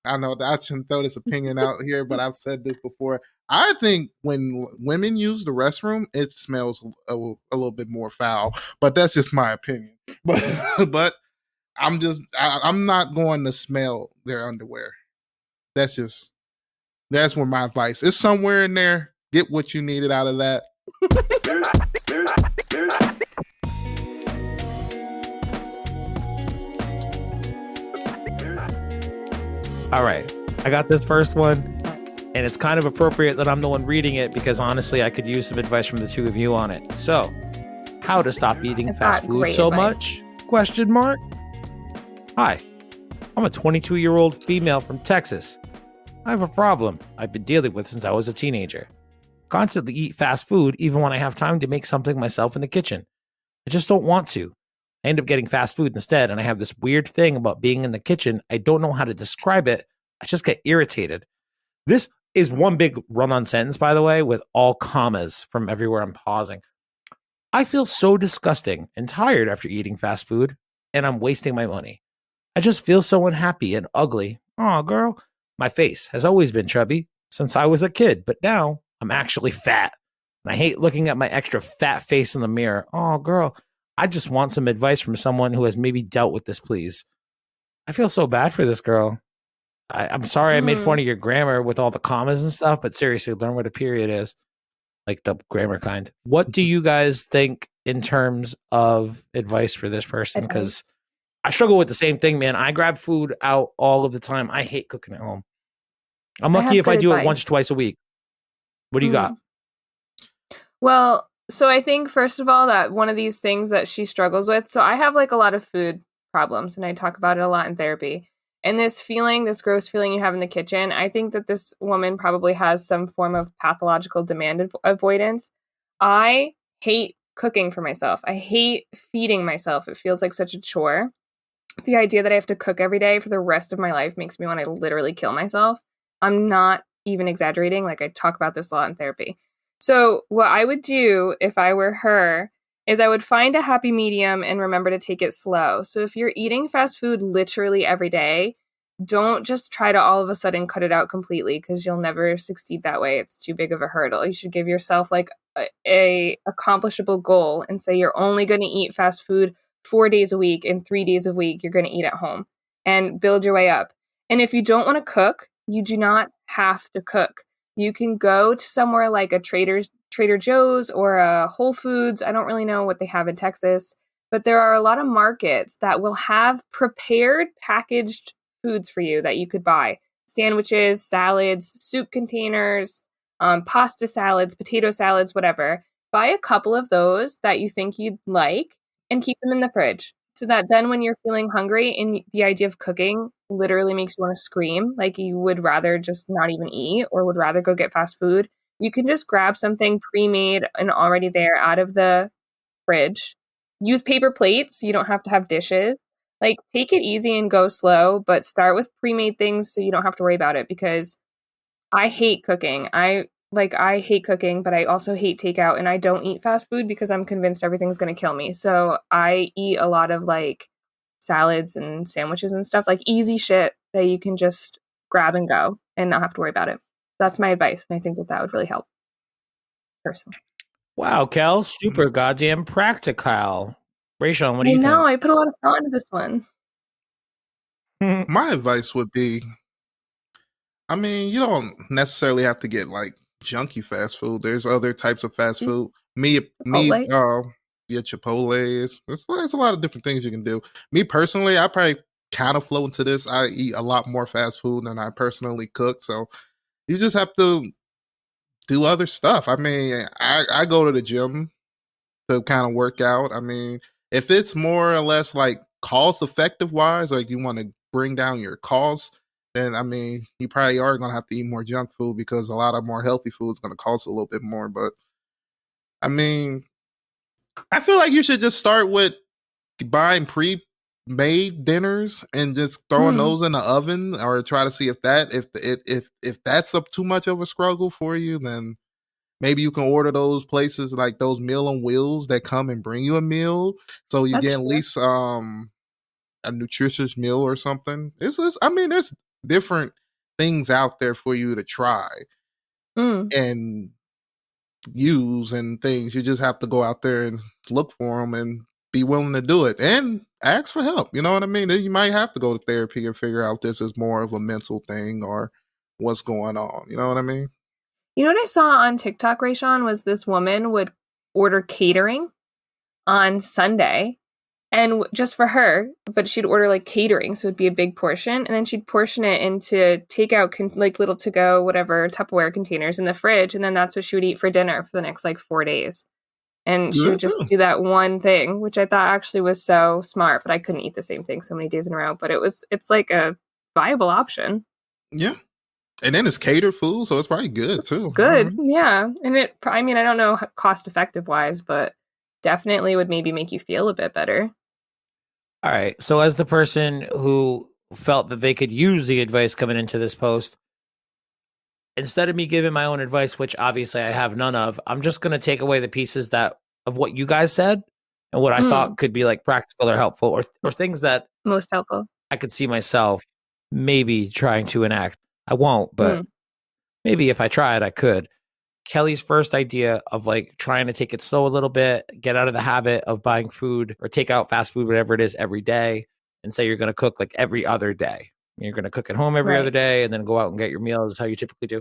I know that I shouldn't throw this opinion out here, but I've said this before. I think when women use the restroom, it smells a little bit more foul. But that's just my opinion. But I'm not going to smell their underwear. That's just that's where my advice. It's somewhere in there. Get what you needed out of that. All right, I got this first one, and it's kind of appropriate that I'm the one reading it because honestly, I could use some advice from the two of you on it. So, how to stop eating fast food so much? Question mark. Hi, I'm a 22-year-old female from Texas. I have a problem I've been dealing with since I was a teenager. Constantly eat fast food even when I have time to make something myself in the kitchen. I just don't want to. I end up getting fast food instead, and I have this weird thing about being in the kitchen. I don't know how to describe it. I just get irritated. This is one big run-on sentence, by the way, with all commas from everywhere I'm pausing. I feel so disgusting and tired after eating fast food, and I'm wasting my money. I just feel so unhappy and ugly. Aw, girl. My face has always been chubby since I was a kid, but now I'm actually fat. And I hate looking at my extra fat face in the mirror. Aw, girl. I just want some advice from someone who has maybe dealt with this, please. I feel so bad for this girl. I'm sorry I made fun of your grammar with all the commas and stuff, but seriously, learn what a period is. Like the grammar kind. What do you guys think in terms of advice for this person? Because I struggle with the same thing, man. I grab food out all of the time. I hate cooking at home. I'm lucky if I do it once or twice a week. What do you got? Well, so I think, first of all, that one of these things that she struggles with, so I have like a lot of food problems, and I talk about it a lot in therapy. And this feeling, this gross feeling you have in the kitchen, I think that this woman probably has some form of pathological demand avoidance. I hate cooking for myself. I hate feeding myself. It feels like such a chore. The idea that I have to cook every day for the rest of my life makes me want to literally kill myself. I'm not even exaggerating. Like, I talk about this a lot in therapy. So what I would do if I were her is I would find a happy medium and remember to take it slow. So if you're eating fast food literally every day, don't just try to all of a sudden cut it out completely, because you'll never succeed that way. It's too big of a hurdle. You should give yourself like a accomplishable goal and say you're only going to eat fast food 4 days a week, and 3 days a week you're going to eat at home, and build your way up. And if you don't want to cook, you do not have to cook. You can go to somewhere like a Trader Joe's or a Whole Foods. I don't really know what they have in Texas, but there are a lot of markets that will have prepared packaged foods for you that you could buy. Sandwiches, salads, soup containers, pasta salads, potato salads, whatever. Buy a couple of those that you think you'd like and keep them in the fridge, so that then when you're feeling hungry and the idea of cooking literally makes you want to scream, like you would rather just not even eat or would rather go get fast food, you can just grab something pre-made and already there out of the fridge. Use paper plates. You don't have to have dishes. Like, take it easy and go slow, but start with pre-made things so you don't have to worry about it, because I hate cooking. I hate cooking, but I also hate takeout, and I don't eat fast food because I'm convinced everything's going to kill me. So I eat a lot of like salads and sandwiches and stuff, like easy shit that you can just grab and go and not have to worry about it. That's my advice, and I think that would really help personally. Wow, Kel, super goddamn practical. Raysean, what do you think? I put a lot of thought into this one. My advice would be, I mean, you don't necessarily have to get like junky fast food. There's other types of fast food. Chipotle is. There's a lot of different things you can do. Me personally, I probably kind of flow into this. I eat a lot more fast food than I personally cook. So you just have to do other stuff. I mean, I go to the gym to kind of work out. I mean, if it's more or less like cost effective wise, like you want to bring down your costs, then I mean, you probably are going to have to eat more junk food, because a lot of more healthy food is going to cost a little bit more. But I mean, I feel like you should just start with buying pre-made dinners and just throwing those in the oven, or try to see if that's up too much of a struggle for you. Then maybe you can order those places like those Meal on Wheels that come and bring you a meal, so you get at least a nutritious meal or something. I mean, there's different things out there for you to try and use and things. You just have to go out there and look for them and be willing to do it and ask for help. You know what I mean? You might have to go to therapy and figure out this is more of a mental thing or what's going on. You know what I mean? You know what I saw on TikTok, Raysean, was this woman would order catering on Sunday and just for her, but she'd order like catering. So it'd be a big portion and then she'd portion it into takeout, like little to go, whatever, Tupperware containers in the fridge. And then that's what she would eat for dinner for the next like 4 days. And she would just do that one thing, which I thought actually was so smart, but I couldn't eat the same thing so many days in a row. But it's like a viable option. Yeah. And then it's catered food, so it's probably good too. Good. Yeah. And I don't know cost effective wise, but definitely would maybe make you feel a bit better. All right. So as the person who felt that they could use the advice coming into this post, instead of me giving my own advice, which obviously I have none of, I'm just going to take away the pieces of what you guys said and what I thought could be like practical or helpful or things that most helpful I could see myself maybe trying to enact. I won't, but maybe if I tried, I could. Kelly's first idea of like trying to take it slow a little bit, get out of the habit of buying food or take out fast food, whatever it is, every day, and say you're going to cook like every other day. You're going to cook at home every other day and then go out and get your meals how you typically do.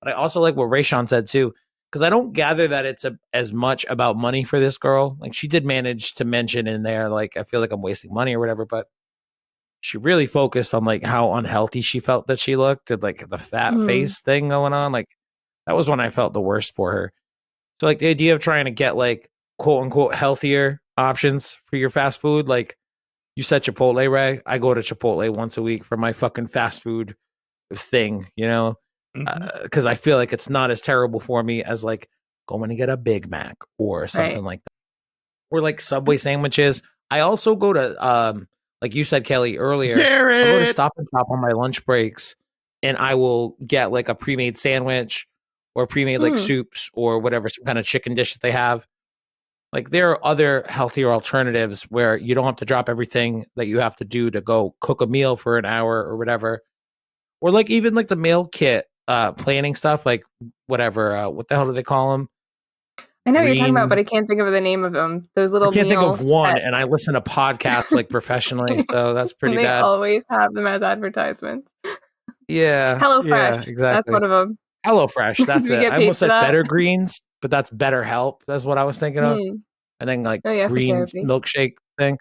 But I also like what Raysean said too, because I don't gather that it's as much about money for this girl. Like she did manage to mention in there, like, I feel like I'm wasting money or whatever, but she really focused on like how unhealthy she felt that she looked and like the fat face thing going on. Like that was when I felt the worst for her. So like the idea of trying to get like quote unquote healthier options for your fast food, like you said Chipotle, Ray. I go to Chipotle once a week for my fucking fast food thing, you know, because I feel like it's not as terrible for me as like going to get a Big Mac or something like that. Or like Subway sandwiches. I also go to, like you said, Kelly, earlier, I go to Stop and Shop on my lunch breaks and I will get like a pre-made sandwich or pre-made like soups or whatever, some kind of chicken dish that they have. Like there are other healthier alternatives where you don't have to drop everything that you have to do to go cook a meal for an hour or whatever. Or like even like the meal kit planning stuff, like whatever. What the hell do they call them? I know what you're talking about, but I can't think of the name of them. Those little I can't think of one, sets. and I listen to podcasts like professionally, so that's pretty they bad. They always have them as advertisements. Yeah. HelloFresh. Yeah, exactly. That's one of them. HelloFresh, that's it. I almost said Better Greens, but that's Better Help. That's what I was thinking of. And then like green milkshake thing.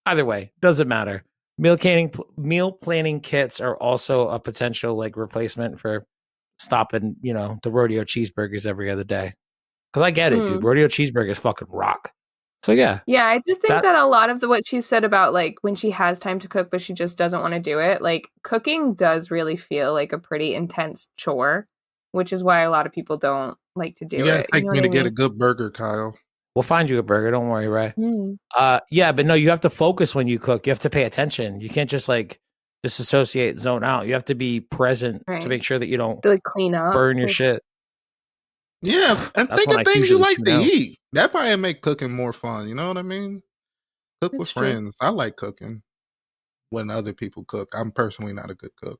Either way, doesn't matter. Meal planning kits are also a potential like replacement for stopping, you know, the rodeo cheeseburgers every other day. Because I get it, dude. Rodeo cheeseburgers fucking rock. So yeah. Yeah, I just think that a lot of what she said about like when she has time to cook, but she just doesn't want to do it. Like cooking does really feel like a pretty intense chore, which is why a lot of people don't like to do it. You gotta take me to get a good burger, Kyle. We'll find you a burger. Don't worry, Ray. Yeah, but no, you have to focus when you cook. You have to pay attention. You can't just like disassociate, zone out. You have to be present to make sure that you don't like clean up, burn your shit. Yeah, and think of things you like to eat. That probably make cooking more fun. You know what I mean? Cook with friends. I like cooking when other people cook. I'm personally not a good cook.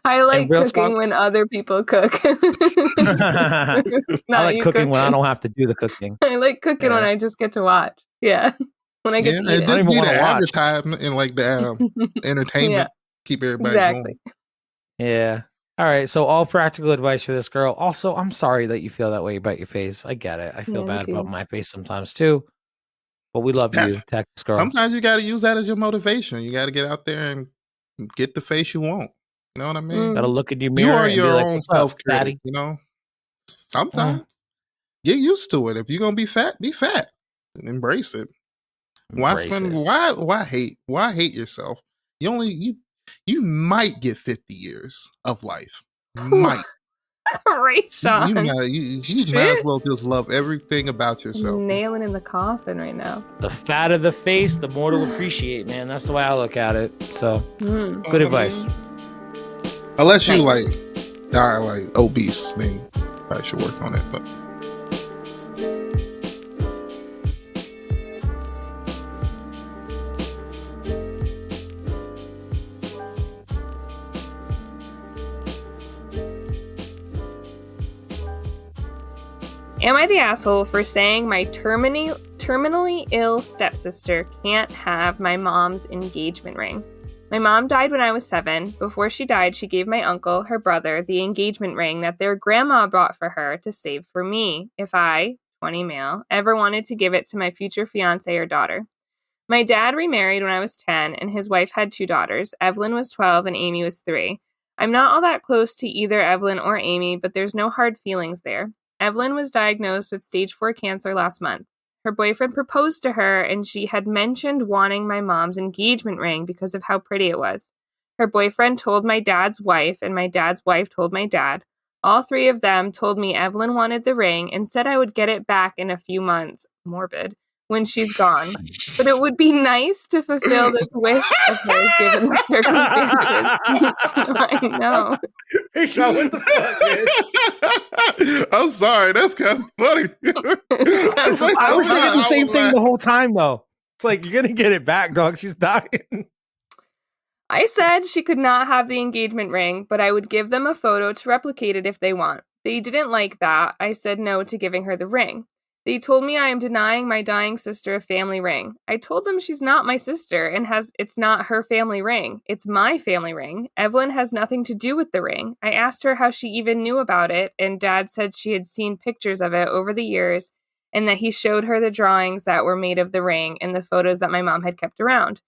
I like cooking when other people cook. I like cooking when I don't have to do the cooking. I like cooking when I just get to watch. Yeah, when I get to eat it. Just be the advertisement and like the entertainment. Keep everybody going. Yeah. All right, so all practical advice for this girl. Also, I'm sorry that you feel that way about your face. I get it. I feel bad about my face sometimes too. But we love you, Texas girl. Sometimes you got to use that as your motivation. You got to get out there and get the face you want. You know what I mean? Got to look in your mirror. You are your like, own self-critic, you know? Sometimes. Get used to it. If you're going to be fat, be fat. And embrace it. Why hate yourself? You might get 50 years of life. Might. Raysean. You might as well just love everything about yourself. Nailing in the coffin right now. The fatter the face, the more to appreciate, man. That's the way I look at it. So, good advice. Unless you die like obese, then I should work on it. But Am I the asshole for saying my terminally ill stepsister can't have my mom's engagement ring? My mom died when I was 7. Before she died, she gave my uncle, her brother, the engagement ring that their grandma bought for her to save for me if I, 20 male, ever wanted to give it to my future fiance or daughter. My dad remarried when I was 10, and his wife had 2 daughters. Evelyn was 12 and Amy was 3. I'm not all that close to either Evelyn or Amy, but there's no hard feelings there. Evelyn was diagnosed with stage 4 cancer last month. Her boyfriend proposed to her, and she had mentioned wanting my mom's engagement ring because of how pretty it was. Her boyfriend told my dad's wife, and my dad's wife told my dad. All 3 of them told me Evelyn wanted the ring and said I would get it back in a few months. Morbid. When she's gone. But it would be nice to fulfill this wish of hers given the circumstances. I know. What the fuck, I'm sorry, that's kind of funny. I was thinking the same thing the whole time, though. It's like, you're going to get it back, dog. She's dying. I said she could not have the engagement ring, but I would give them a photo to replicate it if they want. They didn't like that. I said no to giving her the ring. They told me I am denying my dying sister a family ring. I told them she's not my sister and it's not her family ring. It's my family ring. Evelyn has nothing to do with the ring. I asked her how she even knew about it, and Dad said she had seen pictures of it over the years and that he showed her the drawings that were made of the ring and the photos that my mom had kept around.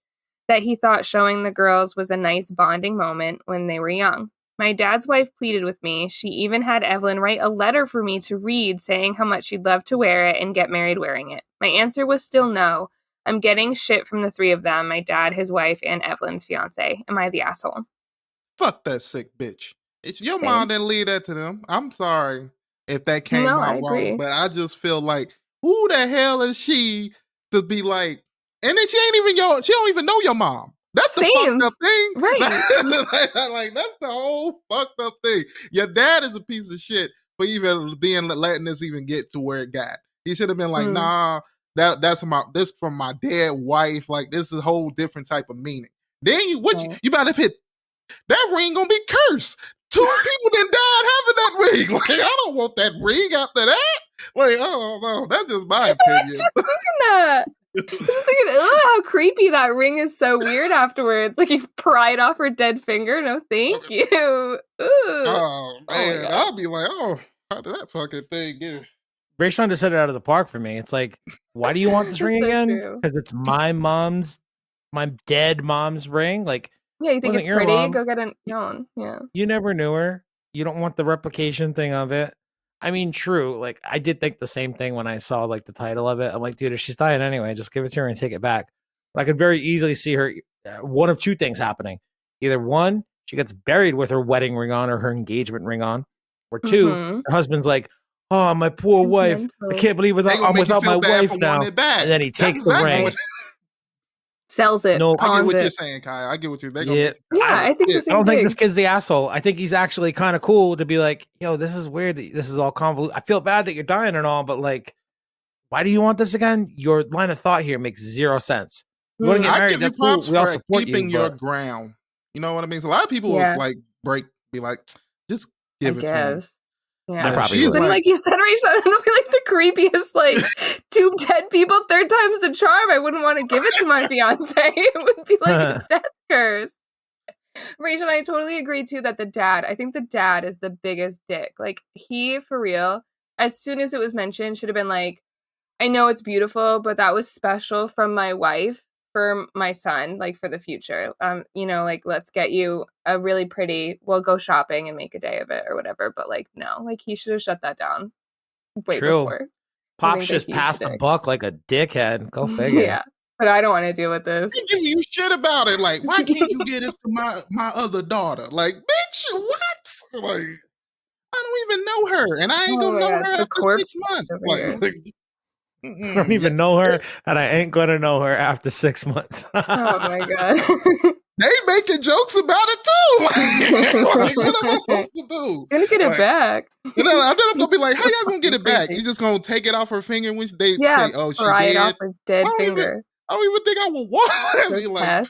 That he thought showing the girls was a nice bonding moment when they were young. My dad's wife pleaded with me. She even had Evelyn write a letter for me to read saying how much she'd love to wear it and get married wearing it. My answer was still no. I'm getting shit from the 3 of them, my dad, his wife, and Evelyn's fiance. Am I the asshole? Fuck that sick bitch. It's your mom didn't leave that to them. I'm sorry if that came out wrong, but I just feel like, who the hell is she to be like, and then she don't even know your mom. That's the fucked up thing. Right. like, that's the whole fucked up thing. Your dad is a piece of shit for even letting this even get to where it got. He should have been like, nah, that's from my dead wife. Like, this is a whole different type of meaning. Then you about to hit that ring gonna be cursed. 2 people then died having that ring. Like, I don't want that ring after that. Like, I don't know. That's just my opinion. I was just thinking that. I was just thinking, how creepy that ring is. So weird afterwards. Like, you pry it off her dead finger. No, thank you. Oh, man. I'll be like, how did that fucking thing get? Raysean just set it out of the park for me. It's like, why do you want this ring again? Because it's my dead mom's ring. Like, yeah, you think it's pretty? Mom. Go get it known. Yeah. You never knew her. You don't want the replication thing of it. I mean, true. Like, I did think the same thing when I saw like the title of it. I'm like, dude, if she's dying anyway, just give it to her and take it back. But I could very easily see her one of 2 things happening. Either 1, she gets buried with her wedding ring on or her engagement ring on, or 2, her husband's like, oh, my poor wife. I can't believe I'm without my wife now. And then he takes the ring. Sells it. No, I get what you're saying, Kai. I get what you're saying. I think the same I don't think this kid's the asshole. I think he's actually kind of cool to be like, yo, this is weird. This is all convoluted. I feel bad that you're dying and all, but like, why do you want this again? Your line of thought here makes 0 sense. You want to get married? That's cool. We all support keeping your ground. You know what I mean? So a lot of people will like be like, just give it to him. Yeah, then like you said, Raysean, it'll be like the creepiest, like 2 dead people, 3rd time's the charm. I wouldn't want to give it to my fiance. It would be like a death curse. Raysean, I totally agree too that I think the dad is the biggest dick. Like, he, for real, as soon as it was mentioned, should have been like, I know it's beautiful, but that was special from my wife for my son, like for the future. Like, let's get you a really pretty, we'll go shopping and make a day of it or whatever. But like, no, like, he should have shut that down way before. Pop's just passed the buck like a dickhead. Go figure. Yeah, but I don't want to deal with this. I give you shit about it. Like, why can't you get this to my other daughter? Like, bitch, what? Like, I don't even know her, and I ain't gonna know her after 6 months. I don't even know her, and I ain't gonna know her after 6 months. Oh my god. They making jokes about it too. Like, what am I supposed to do? Gonna get it back. And then I'm gonna be like, how y'all gonna get it back? You just gonna take it off her finger when they say, oh, she pry dead? It off her dead finger. I don't even think I would want to be like,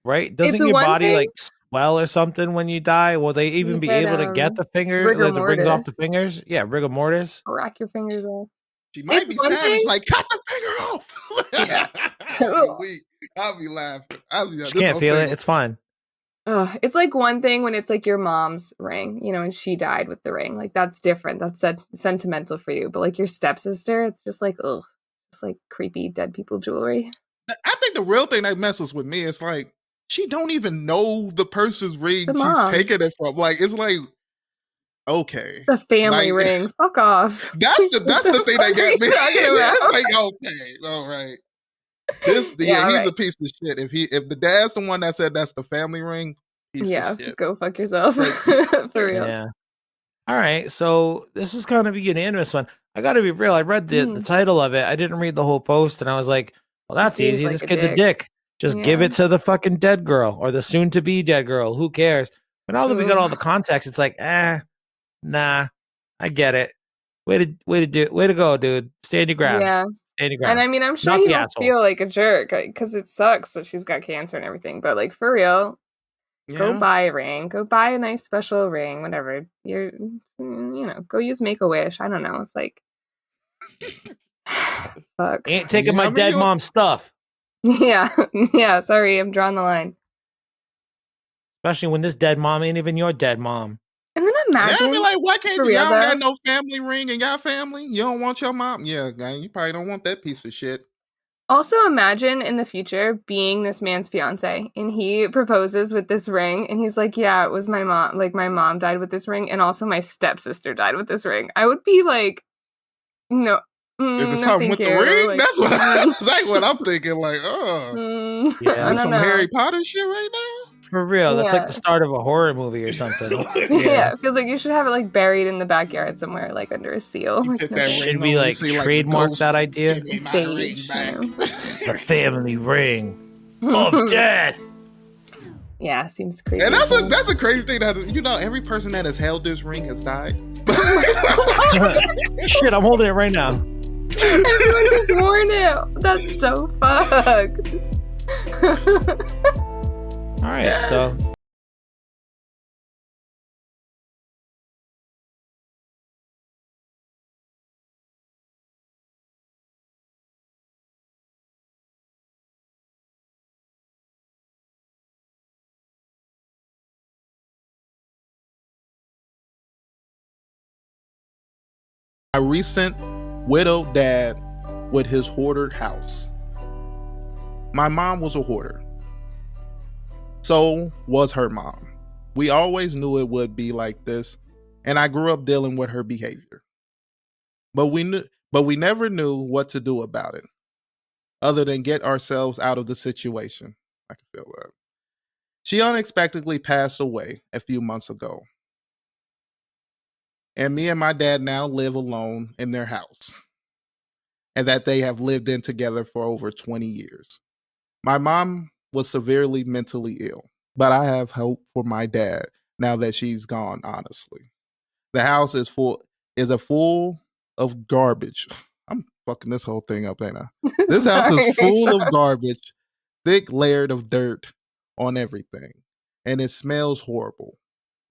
right? Doesn't your body like well or something when you die? Will they even be able to get the finger, the rings off the fingers? Yeah, rigor mortis. Rack your fingers off. She might be savage, like cut the finger off. Yeah. I'll be laughing. She can't feel it. It's fine. It's like one thing when it's like your mom's ring, you know, and she died with the ring. Like that's different. That's sentimental for you. But like your stepsister, it's just like, ugh, it's like creepy dead people jewelry. I think the real thing that messes with me is like she don't even know the person's ring she's taking it from. Like it's like, okay, the family ring. Fuck off. That's the thing that got me. It's like, okay, all right. He's a piece of shit. If the dad's the one that said that's the family ring, go fuck yourself. For real. Yeah. All right, so this is kind of a unanimous one. I got to be real. I read the title of it. I didn't read the whole post, and I was like, well, that's easy. This kid's a dick. Just give it to the fucking dead girl or the soon-to-be dead girl. Who cares? But now that we got all the context, it's like, nah, I get it. Way to go, dude. Stand your ground. Yeah. And I mean, I'm sure he must feel like a jerk because it sucks that she's got cancer and everything. But like for real, go buy a ring. Go buy a nice special ring. Whatever. Go use Make-A-Wish. I don't know. It's like, fuck. Ain't taking my dead mom's stuff. Yeah. Sorry, I'm drawing the line. Especially when this dead mom ain't even your dead mom. And then imagine, like, why can't y'all got no family ring in y'all family? You don't want your mom? Yeah, gang, you probably don't want that piece of shit. Also, imagine in the future being this man's fiance, and he proposes with this ring, and he's like, "Yeah, it was my mom. Like, my mom died with this ring, and also my stepsister died with this ring." I would be like, "No." Is it something with the ring? Like, that's what I'm thinking. Like, yeah, some Harry Potter shit right now. For real, that's like the start of a horror movie or something. Yeah, it feels like you should have it like buried in the backyard somewhere, like under a seal. Should we like trademark that idea? Sage, the family ring of death. Yeah, seems creepy. And that's a crazy thing that every person that has held this ring has died. Shit, I'm holding it right now. Everyone has worn it. That's so fucked. All right, so my recent widowed dad with his hoarded house. My mom was a hoarder. So was her mom. We always knew it would be like this, and I grew up dealing with her behavior. But we never knew what to do about it, other than get ourselves out of the situation. I can feel that. She unexpectedly passed away a few months ago. And me and my dad now live alone in their house, and that they have lived in together for over 20 years. My mom was severely mentally ill, but I have hope for my dad now that she's gone, honestly. The house is full of garbage. I'm fucking this whole thing up, ain't I? This house is full of garbage, thick layered of dirt on everything, and it smells horrible.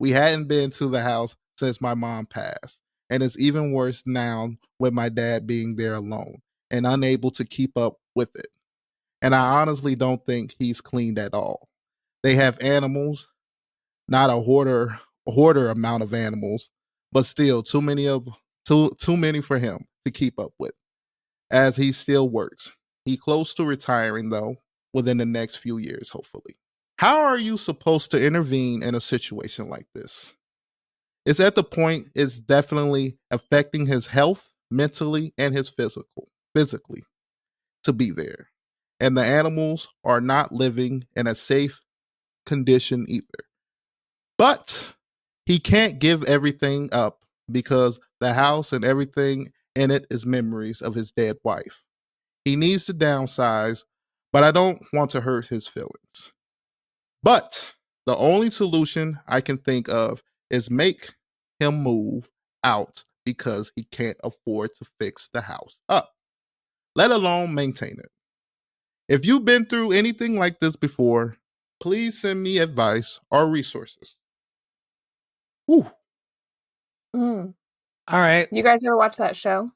We hadn't been to the house since my mom passed, and it's even worse now with my dad being there alone and unable to keep up with it. And I honestly don't think he's cleaned at all. They have animals, not a hoarder amount of animals, but still too many for him to keep up with, as he still works. He's close to retiring, though, within the next few years, hopefully. How are you supposed to intervene in a situation like this? It's at the point it's definitely affecting his health, mentally, and his physically, to be there. And the animals are not living in a safe condition either. But he can't give everything up because the house and everything in it is memories of his dead wife. He needs to downsize, but I don't want to hurt his feelings. But the only solution I can think of is make him move out because he can't afford to fix the house up, let alone maintain it. If you've been through anything like this before, please send me advice or resources. Ooh. All right. You guys ever watch that show?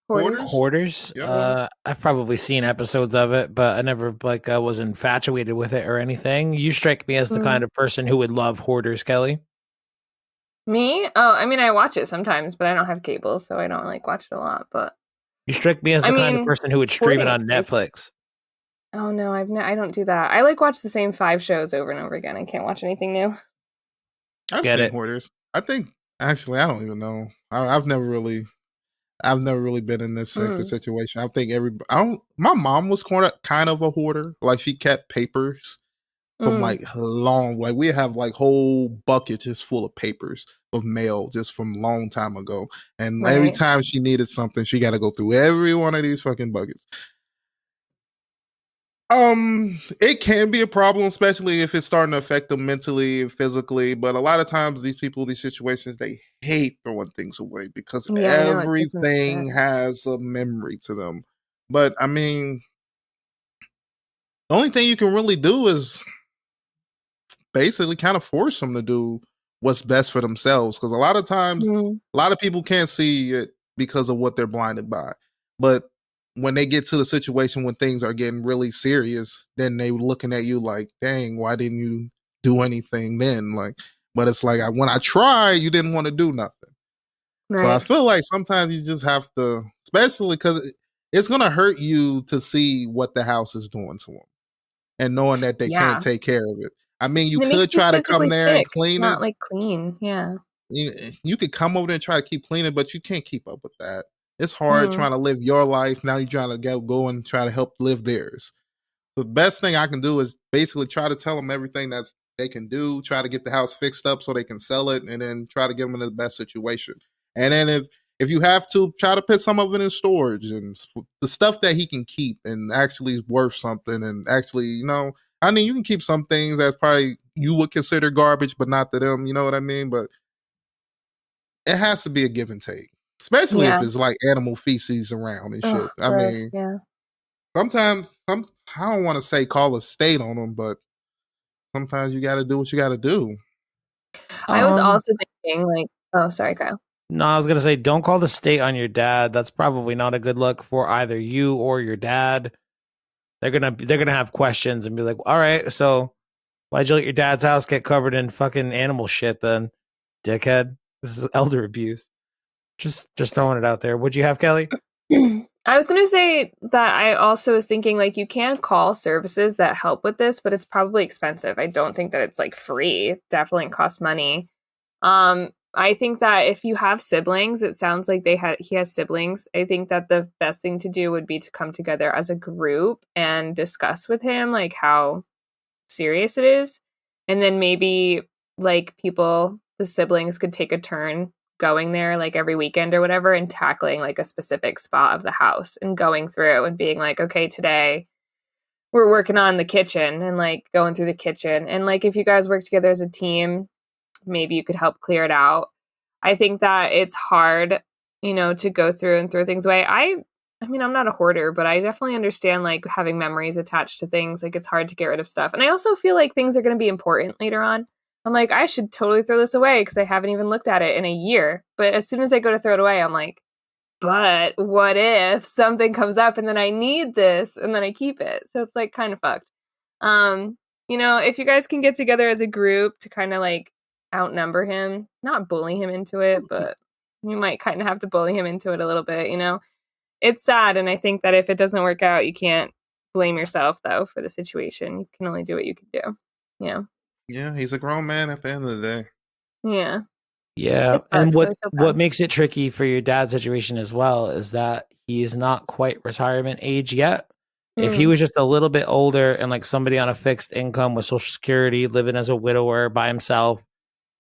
Hoarders. Yeah. I've probably seen episodes of it, but I never was infatuated with it or anything. You strike me as the kind of person who would love Hoarders, Kelly. Me? Oh, I mean, I watch it sometimes, but I don't have cable, so I don't watch it a lot. But you strike me as the kind of person who would stream it on Netflix. Oh no, I don't do that. I watch the same 5 shows over and over again. I can't watch anything new. I've seen Hoarders. I think actually I don't even know. I've never really been in this situation. I think my mom was kind of a hoarder. Like she kept papers from long, we have whole buckets just full of papers of mail just from long time ago. And every time she needed something, she got to go through every one of these fucking buckets. It can be a problem, especially if it's starting to affect them mentally and physically. But a lot of times, these situations, they hate throwing things away because everything has a memory to them. But I mean, the only thing you can really do is basically kind of force them to do what's best for themselves. Because a lot of times, a lot of people can't see it because of what they're blinded by. But when they get to the situation when things are getting really serious, then they looking at you like, dang, why didn't you do anything then? But it's like, when I tried, you didn't want to do nothing. Right. So I feel like sometimes you just have to, especially because it's going to hurt you to see what the house is doing to them and knowing that they can't take care of it. I mean, you could try to come there and clean it. Not clean, yeah. You could come over there and try to keep cleaning, but you can't keep up with that. It's hard trying to live your life. Now you're trying to go and try to help live theirs. The best thing I can do is basically try to tell them everything that they can do, try to get the house fixed up so they can sell it, and then try to get them in the best situation. And then if you have to, try to put some of it in storage and the stuff that he can keep and actually is worth something. And actually, I mean, you can keep some things that probably you would consider garbage, but not to them. You know what I mean? But it has to be a give and take. Especially if it's animal feces around and shit. I mean, sometimes I don't want to say call a state on them, but sometimes you got to do what you got to do. I was also thinking oh, sorry, Kyle. No, I was going to say, don't call the state on your dad. That's probably not a good look for either you or your dad. They're going to have questions and be like, all right, so why'd you let your dad's house get covered in fucking animal shit then, dickhead? This is elder abuse. Just throwing it out there. What'd you have, Kelly? I was going to say that I also was thinking you can call services that help with this, but it's probably expensive. I don't think that it's free. It definitely costs money. I think that if you have siblings, it sounds like he has siblings. I think that the best thing to do would be to come together as a group and discuss with him how serious it is. And then maybe the siblings could take a turn going there every weekend or whatever and tackling a specific spot of the house and going through and being okay, today we're working on the kitchen and going through the kitchen. And if you guys work together as a team, maybe you could help clear it out. I think that it's hard, to go through and throw things away. I mean, I'm not a hoarder, but I definitely understand having memories attached to things. It's hard to get rid of stuff. And I also feel things are going to be important later on. I'm I should totally throw this away because I haven't even looked at it in a year. But as soon as I go to throw it away, I'm but what if something comes up and then I need this and then I keep it? So it's kind of fucked. If you guys can get together as a group to kind of outnumber him, not bully him into it, but you might kind of have to bully him into it a little bit, It's sad. And I think that if it doesn't work out, you can't blame yourself though for the situation. You can only do what you can do. Yeah. Yeah, he's a grown man at the end of the day. Yeah. Yeah. And what makes it tricky for your dad's situation as well is that he is not quite retirement age yet. If he was just a little bit older and somebody on a fixed income with Social Security, living as a widower by himself,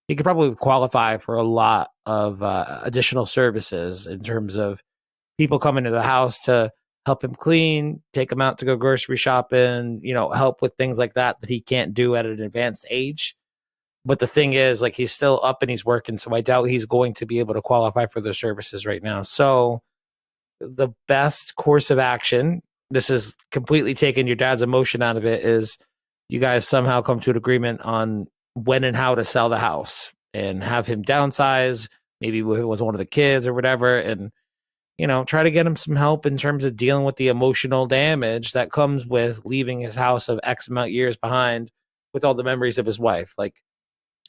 he could probably qualify for a lot of additional services in terms of people coming to the house to help him clean, take him out to go grocery shopping, help with things like that he can't do at an advanced age. But the thing is, he's still up and he's working, so I doubt he's going to be able to qualify for those services right now. So the best course of action, this is completely taking your dad's emotion out of it, is you guys somehow come to an agreement on when and how to sell the house and have him downsize, maybe with one of the kids or whatever, and try to get him some help in terms of dealing with the emotional damage that comes with leaving his house of X amount years behind with all the memories of his wife. Like,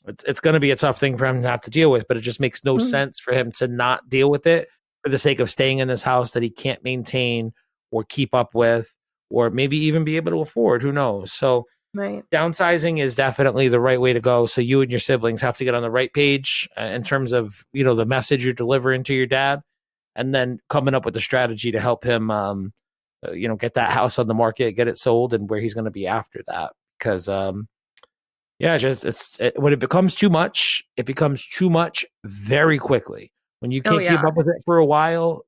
it's going to be a tough thing for him to have to deal with, but it just makes no sense for him to not deal with it for the sake of staying in this house that he can't maintain or keep up with, or maybe even be able to afford. Who knows? So downsizing is definitely the right way to go. So you and your siblings have to get on the right page in terms of, the message you're delivering to your dad, and then coming up with a strategy to help him, get that house on the market, get it sold, and where he's going to be after that. Because, when it becomes too much, it becomes too much very quickly. When you can't keep up with it for a while,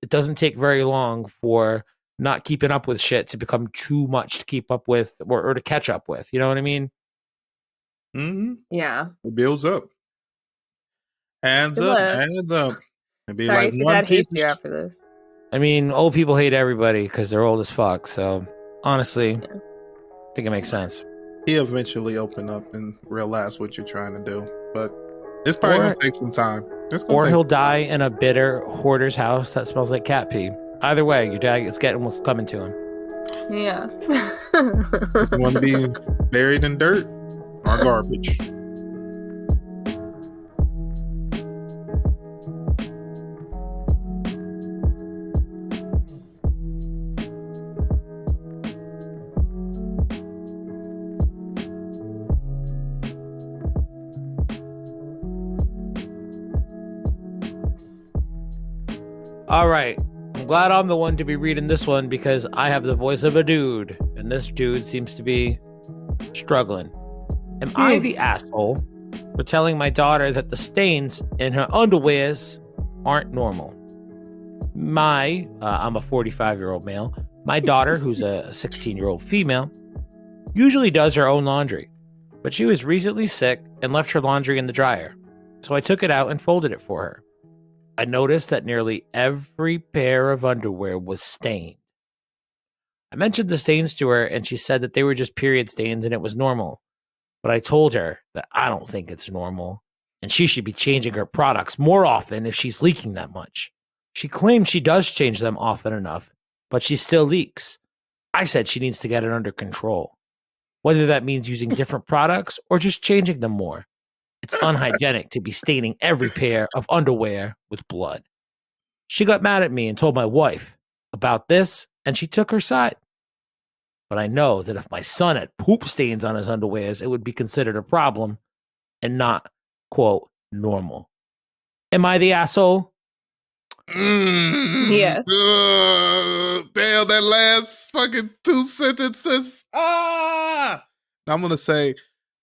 it doesn't take very long for not keeping up with shit to become too much to keep up with or to catch up with. You know what I mean? Mm-hmm. Yeah. It builds up. Adds up. It'd be Sorry like if your one dad hates you after this. I mean, old people hate everybody because they're old as fuck. So honestly, I think it makes sense. He'll eventually open up and realize what you're trying to do, but it's probably going to take some time. Or he'll die in a bitter hoarder's house that smells like cat pee. Either way, your dad is getting what's coming to him. Yeah. Doesn't want to be buried in dirt or garbage. All right. I'm glad I'm the one to be reading this one because I have the voice of a dude, and this dude seems to be struggling. Am I the asshole for telling my daughter that the stains in her underwears aren't normal? I'm a 45-year-old male. My daughter, who's a 16-year-old female, usually does her own laundry, but she was recently sick and left her laundry in the dryer. So I took it out and folded it for her. I noticed that nearly every pair of underwear was stained. I mentioned the stains to her, and she said that they were just period stains and it was normal. But I told her that I don't think it's normal, and she should be changing her products more often if she's leaking that much. She claims she does change them often enough, but she still leaks. I said she needs to get it under control, whether that means using different products or just changing them more. It's unhygienic to be staining every pair of underwear with blood. She got mad at me and told my wife about this, and she took her side. But I know that if my son had poop stains on his underwears, it would be considered a problem and not, quote, normal. Am I the asshole? Yes. Damn, that last fucking 2 sentences. I'm going to say,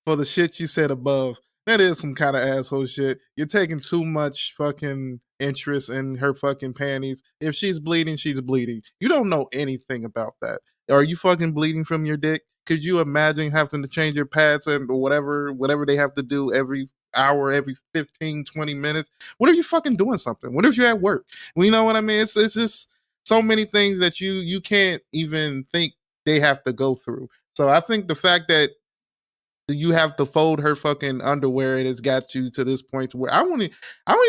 for the shit you said above, that is some kind of asshole shit. You're taking too much fucking interest in her fucking panties. If she's bleeding, she's bleeding. You don't know anything about that. Are you fucking bleeding from your dick? Could you imagine having to change your pads and whatever they have to do every hour, every 15, 20 minutes? What if you're fucking doing something? What if you're at work? Well, you know what I mean? It's just so many things that you can't even think they have to go through. So I think the fact that you have to fold her fucking underwear, it has got you to this point to where I don't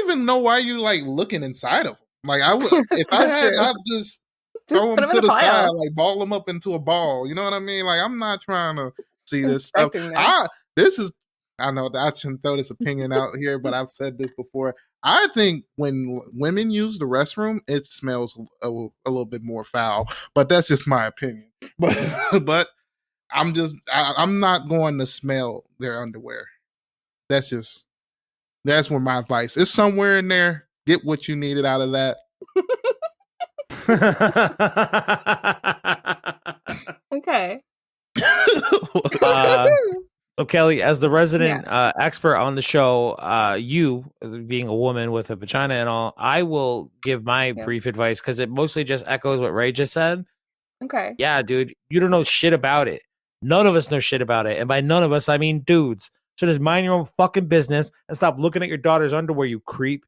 even know why you like looking inside of them. Like I would, if I had, I'd just throw them to the side, like ball them up into a ball. You know what I mean? Like I'm not trying to see this stuff. I know that I shouldn't throw this opinion out here, but I've said this before. I think when women use the restroom, it smells a little bit more foul. But that's just my opinion. But I'm not going to smell their underwear. That's where my advice is. Somewhere in there. Get what you needed out of that. Okay. So Kelly, as the resident expert on the show, you being a woman with a vagina and all, I will give my brief advice because it mostly just echoes what Ray just said. Okay. Yeah, dude, you don't know shit about it. None of us know shit about it. And by none of us, I mean dudes. So just mind your own fucking business and stop looking at your daughter's underwear, you creep.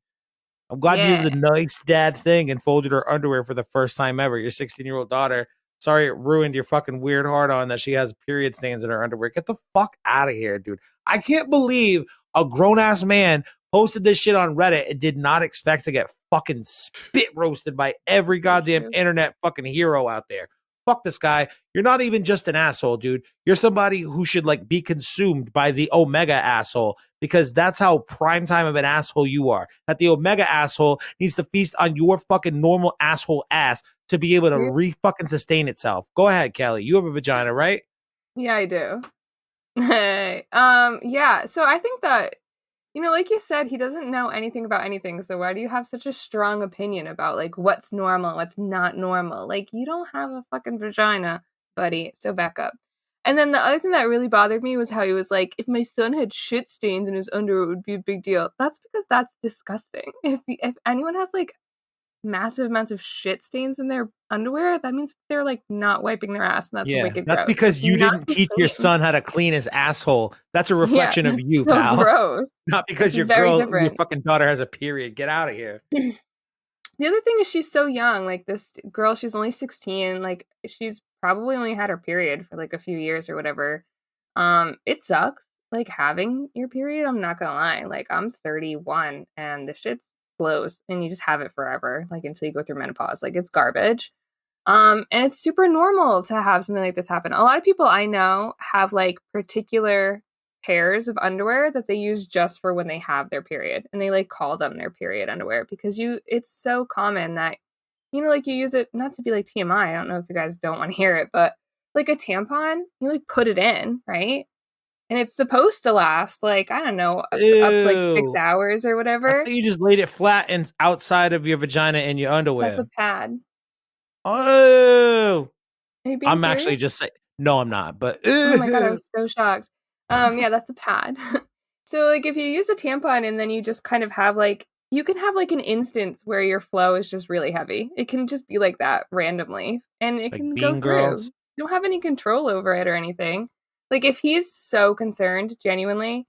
I'm glad you did the nice dad thing and folded her underwear for the first time ever. Your 16-year-old daughter Sorry it ruined your fucking weird hard on that she has period stains in her underwear. Get the fuck out of here, dude. I can't believe a grown-ass man posted this shit on Reddit and did not expect to get fucking spit roasted by every goddamn internet fucking hero out there. Fuck this guy. You're not even just an asshole, dude. You're somebody who should like be consumed by the Omega asshole, because that's how prime time of an asshole you are. That the Omega asshole needs to feast on your fucking normal asshole ass to be able to re-fucking sustain itself. Go ahead, Kelly. You have a vagina, right? Yeah, I do. Yeah, so I think that, you know, like you said, he doesn't know anything about anything, so why do you have such a strong opinion about, like, what's normal, what's not normal? Like, you don't have a fucking vagina, buddy, so back up. And then the other thing that really bothered me was how he was like, if my son had shit stains in his underwear, it would be a big deal. That's because that's disgusting. If anyone has, like, massive amounts of shit stains in their underwear, that means they're like not wiping their ass, and that's wicked that's gross. because you didn't teach your son how to clean his asshole. That's a reflection of you, so pal. Gross. Not because your fucking daughter has a period. Get out of here. The other thing is she's so young. Like, this girl, she's only 16. Like, she's probably only had her period for like a few years or whatever. It sucks, like, having your period. I'm not gonna lie. Like, I'm 31 and the shit's blows and you just have it forever, like, until you go through menopause. Like, it's garbage. And it's super normal to have something like this happen. A lot of people I know have like particular pairs of underwear that they use just for when they have their period, and they like call them their period underwear because it's so common that, you know, like, you use it, not to be like TMI, I don't know if you guys don't want to hear it, but like a tampon, you like put it in, right? And it's supposed to last, like, I don't know, up to like 6 hours or whatever. I think you just laid it flat and outside of your vagina in your underwear. That's a pad. Oh, I'm serious? actually just saying. No, I'm not. But oh my god, I was so shocked. Yeah, that's a pad. So like, if you use a tampon and then you just kind of have like, you can have like an instance where your flow is just really heavy. It can just be like that randomly, and it like can go through. You don't have any control over it or anything. Like, if he's so concerned, genuinely,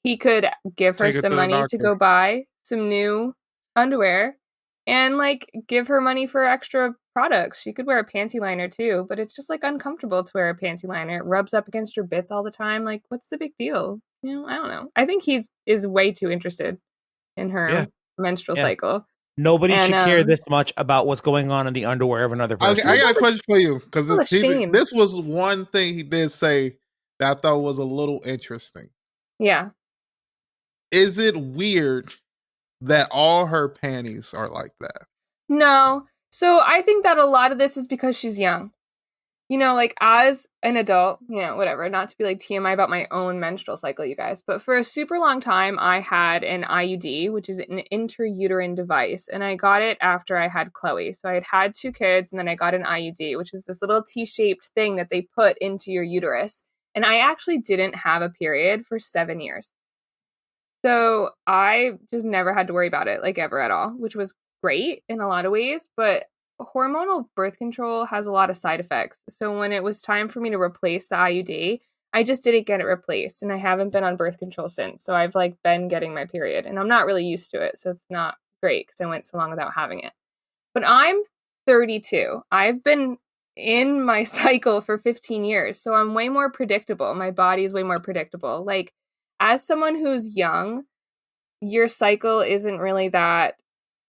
he could give her some money to go buy some new underwear and like give her money for extra products. She could wear a panty liner too, but it's just like uncomfortable to wear a panty liner. It rubs up against your bits all the time. Like, what's the big deal? You know, I don't know. I think is way too interested in her menstrual cycle. Nobody should care this much about what's going on in the underwear of another person. Okay, I got a question for you, because this was one thing he did say that I thought was a little interesting. Yeah. Is it weird that all her panties are like that? No. So I think that a lot of this is because she's young. You know, like, as an adult, you know, whatever, not to be like TMI about my own menstrual cycle, you guys, but for a super long time, I had an IUD, which is an intrauterine device, and I got it after I had Chloe. So I had 2 kids, and then I got an IUD, which is this little T-shaped thing that they put into your uterus. And I actually didn't have a period for 7 years. So I just never had to worry about it, like, ever at all, which was great in a lot of ways, but hormonal birth control has a lot of side effects. So when it was time for me to replace the IUD, I just didn't get it replaced, and I haven't been on birth control since. So I've like been getting my period, and I'm not really used to it, so it's not great because I went so long without having it. But I'm 32. I've been in my cycle for 15 years, so I'm way more predictable. My body is way more predictable. Like, as someone who's young, your cycle isn't really that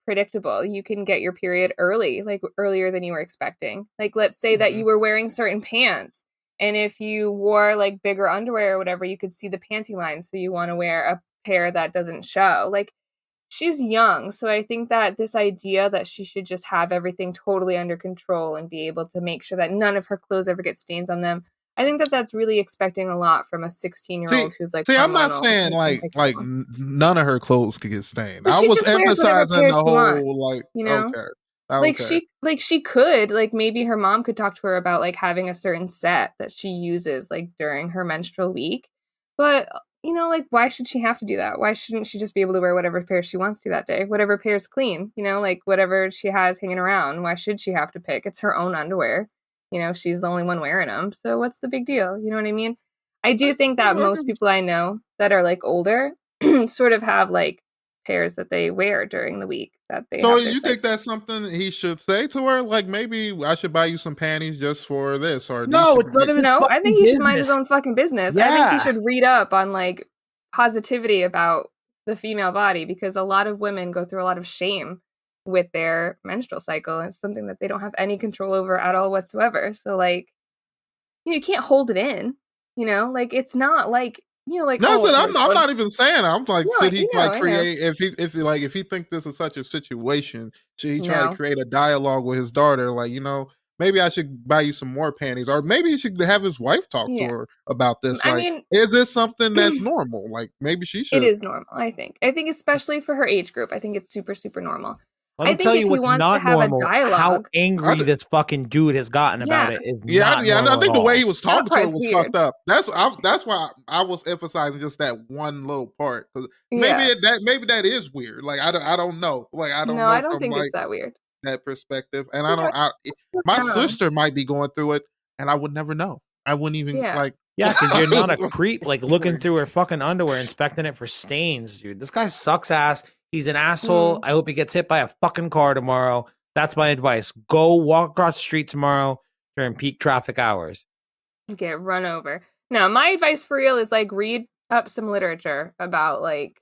predictable. You can get your period early, like earlier than you were expecting. Like, let's say that you were wearing certain pants, and if you wore like bigger underwear or whatever, you could see the panty line, so you want to wear a pair that doesn't show. Like, she's young, so I think that this idea that she should just have everything totally under control and be able to make sure that none of her clothes ever get stains on them, I think that that's really expecting a lot from a 16-year-old who's like. See, I'm not saying like none of her clothes could get stained. I was emphasizing the whole like, you know, like she could, like, maybe her mom could talk to her about like having a certain set that she uses like during her menstrual week. But, you know, like, why should she have to do that? Why shouldn't she just be able to wear whatever pair she wants to that day? Whatever pair's clean, you know, like whatever she has hanging around. Why should she have to pick? It's her own underwear. You know, she's the only one wearing them. So what's the big deal? You know what I mean? I do think that most people I know that are like older sort of have like pairs that they wear during the week that they So have their you think cycle. that's something he should say to her? Like, maybe I should buy you some panties just for this, or these No, should it's none be. of his No, I think fucking he should mind his business. own fucking business. I think he should read up on like positivity about the female body, because a lot of women go through a lot of shame with their menstrual cycle. It's something that they don't have any control over at all whatsoever. So like, you can't hold it in, like it's not like, like, No, I oh, said like, I'm not even saying. I'm like, no, should he like I know. create if he think this is such a situation, should he try to No. create a dialogue with his daughter? Like, maybe I should buy you some more panties, or maybe he should have his wife talk to Yeah. her about this. I Like, mean, is this something that's normal? Like, maybe she it should. is normal, I think. I think especially for her age group, I think it's super, super normal. Let me I think tell if you he what's wants to not have a normal. How dialogue, angry this fucking dude has gotten about Yeah. it is Yeah, not normal I think at the way all. he was talking to her part's was weird. fucked up. That's why I was emphasizing just that one little part, because Yeah. maybe that is weird. Like, I don't know. Like, I don't No, know I don't from think like it's that weird. that perspective, and Yeah. my Yeah. sister might be going through it, and I would never know. I wouldn't even Yeah. like. Yeah, because you're not a creep, like looking through her fucking underwear, inspecting it for stains, dude. This guy sucks ass. He's an asshole. I hope he gets hit by a fucking car tomorrow. That's my advice. Go walk across the street tomorrow during peak traffic hours. Get run over. Now, my advice for real is like read up some literature about like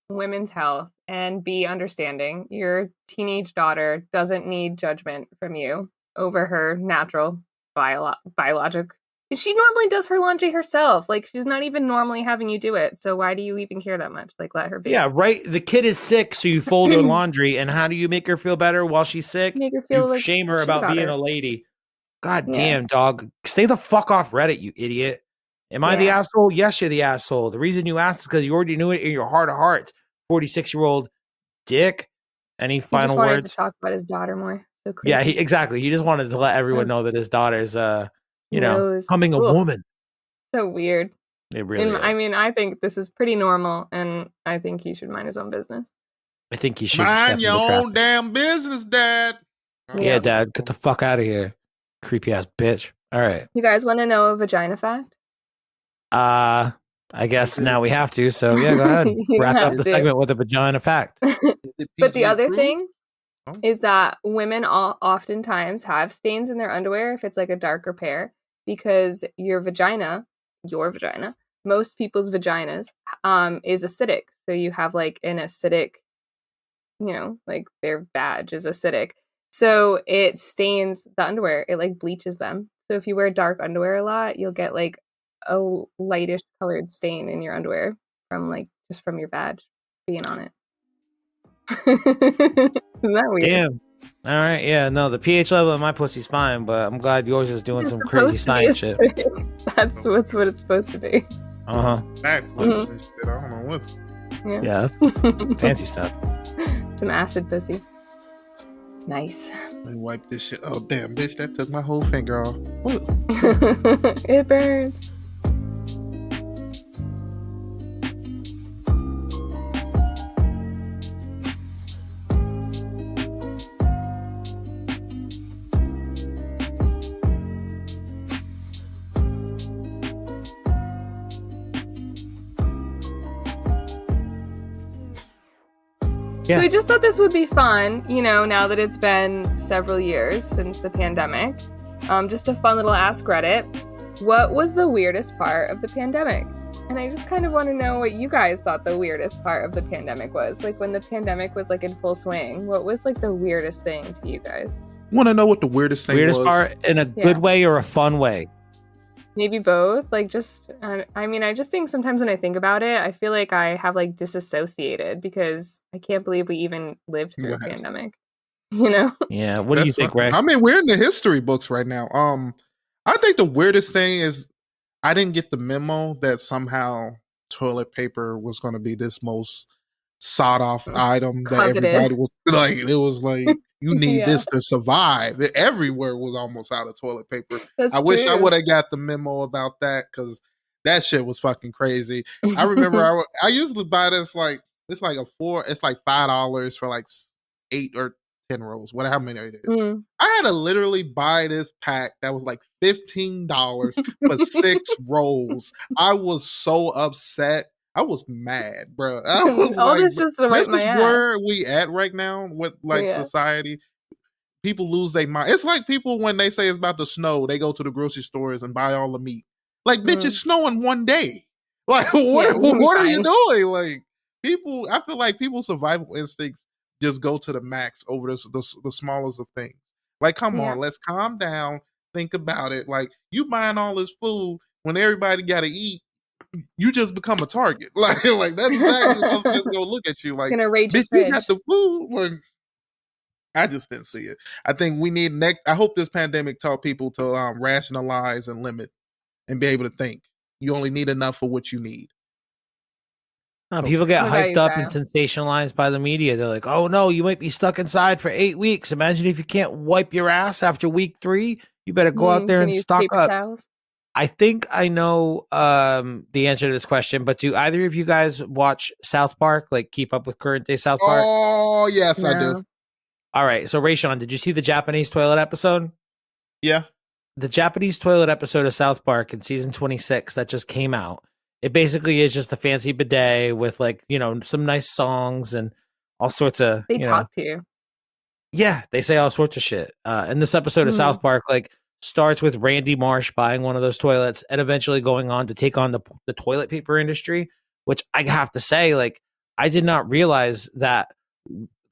women's health and be understanding. Your teenage daughter doesn't need judgment from you over her natural biologic. She normally does her laundry herself. Like, she's not even normally having you do it. So why do you even care that much? Like, let her be. Yeah, right. The kid is sick, so you fold her laundry. And how do you make her feel better while she's sick? Make her feel you like shame her about being a lady. God damn, dog. Stay the fuck off Reddit, you idiot. Am I the asshole? Yes, you're the asshole. The reason you asked is because you already knew it in your heart of hearts. 46-year-old dick. Any final words? He just wanted to talk about his daughter more. So crazy. Yeah, exactly. He just wanted to let everyone know that his daughter's, becoming a woman. So weird. It really is. I mean, I think this is pretty normal, and I think he should mind his own business. I think he should mind your own damn business, Dad. Yeah, Dad, get the fuck out of here, creepy ass bitch. All right. You guys want to know a vagina fact? I guess now we have to. So yeah, go ahead. Wrap up the segment with a vagina fact. But the other thing is that women oftentimes have stains in their underwear if it's like a darker pair, because your vagina, most people's vaginas, is acidic. So you have like an acidic, like their vag is acidic. So it stains the underwear. It like bleaches them. So if you wear dark underwear a lot, you'll get like a lightish colored stain in your underwear from your vag being on it. Isn't that weird? Damn. All right. Yeah. No, the pH level of my pussy's fine, but I'm glad yours is doing some crazy science shit. That's what it's supposed to be. Backflips and shit. I don't know what's. Yeah, that's fancy stuff. Some acid pussy. Nice. Let me wipe this shit. Oh damn, bitch! That took my whole finger off. It burns. So I just thought this would be fun, now that it's been several years since the pandemic. Just a fun little Ask Reddit. What was the weirdest part of the pandemic? And I just kind of want to know what you guys thought the weirdest part of the pandemic was. Like, when the pandemic was like in full swing, what was like the weirdest thing to you guys? Want to know what the weirdest thing was? Part in a good way or a fun way? Maybe both. Like, I just think sometimes when I think about it, I feel like I have like disassociated, because I can't believe we even lived through a pandemic. Yeah. What do you think, Ray? I mean, we're in the history books right now. I think the weirdest thing is I didn't get the memo that somehow toilet paper was going to be this most sought off item that everybody was like. It was like, you need this to survive. Everywhere was almost out of toilet paper. I wish I would have got the memo about that, because that shit was fucking crazy. I remember I usually buy this it's like $5 for like 8 or 10 rolls, whatever how many it is. I had to literally buy this pack that was like $15 for 6 rolls. I was so upset. I was mad, bro. I was All like, this just to wipe this my is ass. where we at right now with like society. People lose their mind. It's like people when they say it's about to snow, they go to the grocery stores and buy all the meat. Like, bitch, it's snowing one day. Like, what are you doing? Like, people, I feel like people's survival instincts just go to the max over the smallest of things. Like, come on, let's calm down, think about it. Like, you buying all this food when everybody got to eat, you just become a target. Like that's exactly what I'm gonna look at you. Like, bitch, you got the food. Like, I just didn't see it. I think we need I hope this pandemic taught people to rationalize and limit and be able to think. You only need enough for what you need. People get hyped up and sensationalized by the media. They're like, "Oh no, you might be stuck inside for 8 weeks. Imagine if you can't wipe your ass after week 3. You better go out there and stock up." Towels? I think I know the answer to this question, but do either of you guys watch South Park? Like, keep up with current day South Park? Oh yes, I do. All right, so Raysean, did you see the Japanese toilet episode? Yeah. The Japanese toilet episode of South Park in season 26 that just came out. It basically is just a fancy bidet with, like, you know, some nice songs and all sorts of. They talk to you. Yeah, they say all sorts of shit. And this episode of South Park, like, starts with Randy Marsh buying one of those toilets and eventually going on to take on the toilet paper industry, which I have to say, like, I did not realize that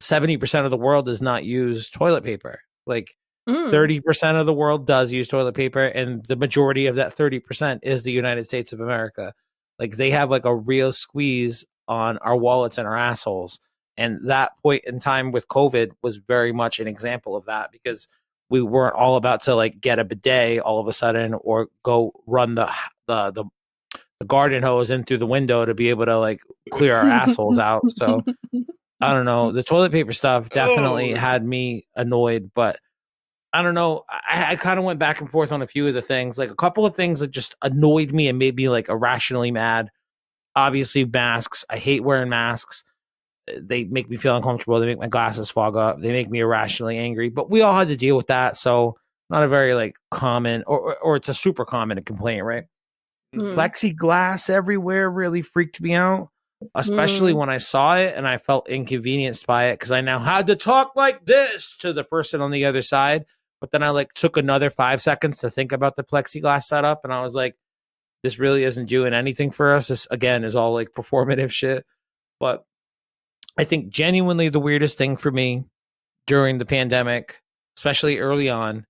70% of the world does not use toilet paper. Like, 30% of the world does use toilet paper, and the majority of that 30% is the United States of America. Like, they have like a real squeeze on our wallets and our assholes. And that point in time with COVID was very much an example of that, because we weren't all about to like get a bidet all of a sudden or go run the garden hose in through the window to be able to like clear our assholes out. So I don't know. The toilet paper stuff definitely had me annoyed, but I don't know. I kind of went back and forth on a few of the things. Like, a couple of things that just annoyed me and made me like irrationally mad. Obviously, masks. I hate wearing masks. They make me feel uncomfortable. They make my glasses fog up. They make me irrationally angry. But we all had to deal with that. So not a very like common or it's a super common complaint, right? Plexiglass everywhere really freaked me out, especially when I saw it and I felt inconvenienced by it because I now had to talk like this to the person on the other side. But then I like took another 5 seconds to think about the plexiglass setup, and I was like, this really isn't doing anything for us. This again is all like performative shit. But I think genuinely the weirdest thing for me during the pandemic, especially early on,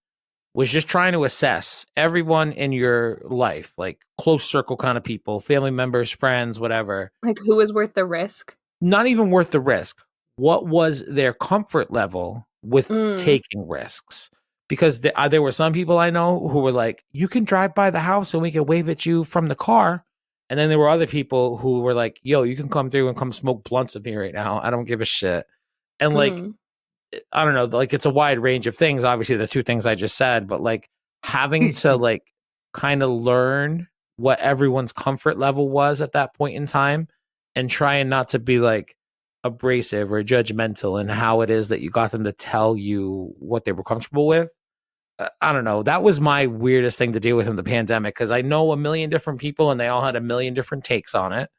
was just trying to assess everyone in your life, like close circle kind of people, family members, friends, whatever. Like, who was worth the risk? Not even worth the risk. What was their comfort level with taking risks? Because there were some people I know who were like, you can drive by the house and we can wave at you from the car. And then there were other people who were like, yo, you can come through and come smoke blunts with me right now. I don't give a shit. And like, I don't know, like, it's a wide range of things. Obviously, the two things I just said, but like having to like kind of learn what everyone's comfort level was at that point in time and trying not to be like abrasive or judgmental in how it is that you got them to tell you what they were comfortable with. I don't know. That was my weirdest thing to deal with in the pandemic, because I know a million different people and they all had a million different takes on it.